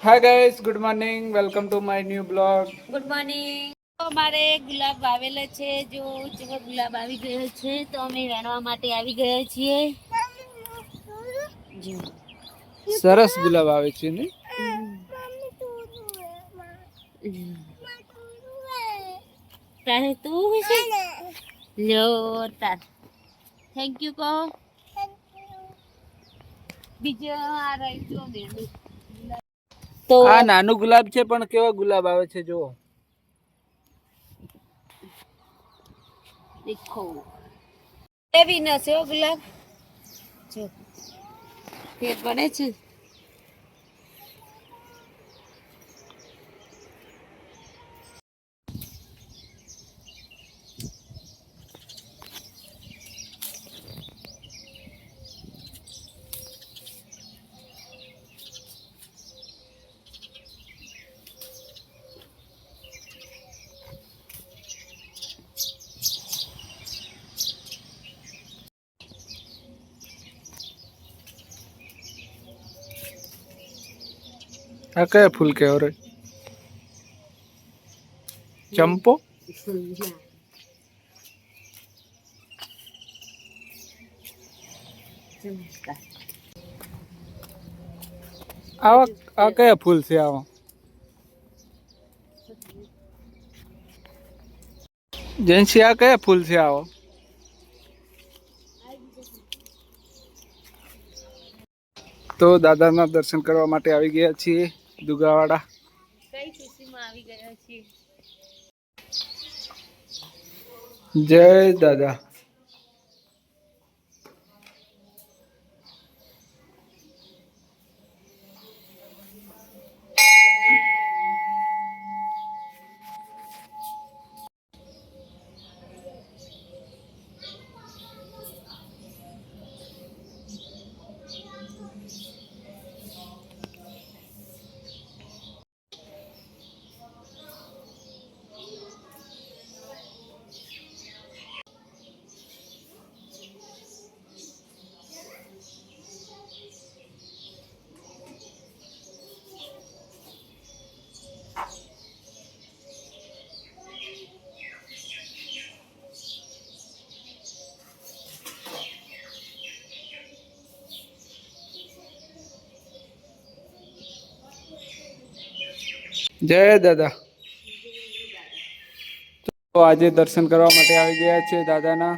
Hi guys, good morning, welcome to my new blog. Good morning. અમારે ગુલાબ વાવેલો છે, જો ગુલાબ આવી ગયો છે તો અમે વેણવા માટે આવી ગયા છીએ. સરસ ગુલાબ આવે છે ને. તારે તું છે લ્યો તાર થેન્ક યુ કહો. બીજો આ રહી જો મેંદુ તો આ નાનું ગુલાબ છે પણ કેવા ગુલાબ આવે છે જુઓ. દેખો એવી નસે ગુલાબ જો ફેર પડે છે. આ કયા ફૂલ કહેવો રે? ચંપો. આવા આ કયા ફૂલ છે આવા? જેન્સી આ કયા ફૂલ છે આવા? તો દાદાના દર્શન કરવા માટે આવી ગયા છીએ દુગાવાડા. કઈ ખુશીમાં આવી ગયા છીએ. જય દાદા. જય દાદા. તો આજે દર્શન કરવા માટે આવી ગયા છે દાદાના.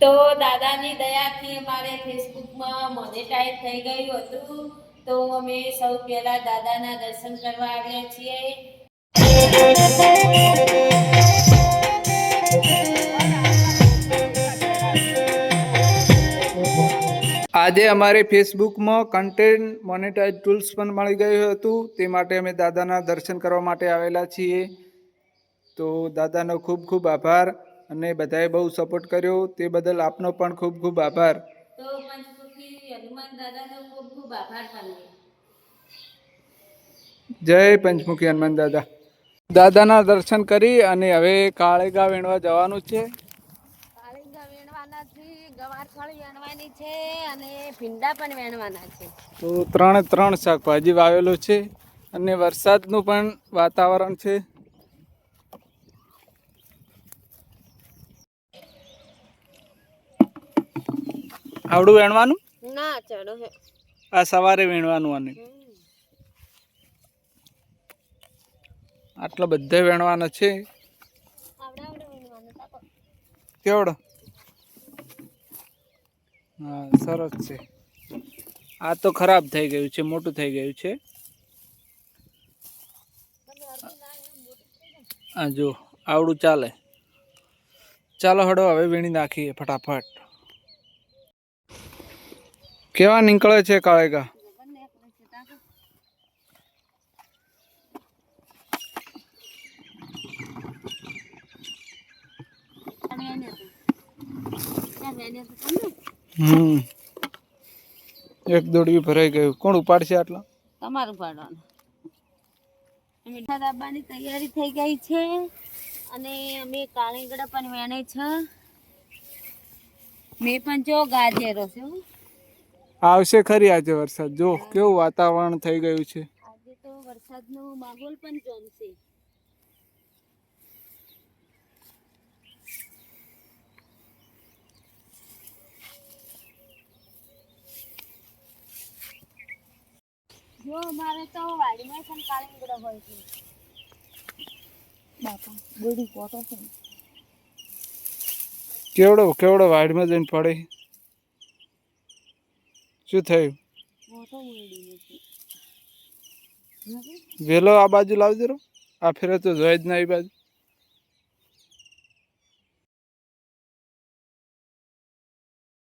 તો દાદાની દયાથી અમારે ફેસબુકમાં મોનેટાઈઝ થઈ ગયું હતું, તો અમે સૌ પહેલા દાદાના દર્શન કરવા આવ્યા છીએ. આજે અમારે ફેસબુકમાં કન્ટેન્ટ મોનેટાઇઝ ટૂલ્સ પણ મળી ગયું હતું, તે માટે અમે દાદાના દર્શન કરવા માટે આવેલા છીએ. તો દાદાનો ખૂબ ખૂબ આભાર અને બધાએ બહુ સપોર્ટ કર્યો તે બદલ આપનો પણ ખૂબ ખૂબ આભાર. તો પંચમુખી હનુમાન દાદાનો ખૂબ ખૂબ આભાર માનીએ. જય પંચમુખી હનુમાન દાદા. દાદાના દર્શન કરી અને હવે કાળેગા વેણવા જવાનું છે. કાળીંગા વેણવાના છે, ગવારફળી વેણવાની છે અને ભીંડા પણ વેણવાના છે. તો ત્રણ શાકભાજી વાવેલું છે અને વરસાદનું પણ વાતાવરણ છે. આવડું વેણવાનું ના ચડો હે આ સવારે વેણવાનું અને આટલા બધા વેણવાના છે. કેવડો? હા સરસ છે. આ તો ખરાબ થઈ ગયું છે, મોટું થઈ ગયું છે. આ જો આવડું ચાલે. ચાલો હડો હવે વીણી નાખીએ ફટાફટ. કેવા નીકળે છે કાળેગા? એક દોડવી ભરાઈ ગયું. કોણ ઉપાડશે આટલા? તમારું પાડવાનું. અમે દાબાની તૈયારી થઈ ગઈ છે અને અમે કાળીંગડા પણ વેણે છે. મેં પણ જો ગાજેરો છે હો. આવશે ખરી આજે વરસાદ. જો કેવું વાતાવરણ થઈ ગયું છે. આજે તો વરસાદનો માહોલ પણ જોમશે. જો અમારે તો વાડીમાં પણ કાળીંગડા હોય છે. બાપા બોડી કોટો છે. કેવડો કેવડો વાડમાં જઈને પડે. શું થયું? કોટો બોડી નથી. વેલો આ બાજુ લાવજો. આ ફેરે તો જોઈ જ ના એ બાજુ.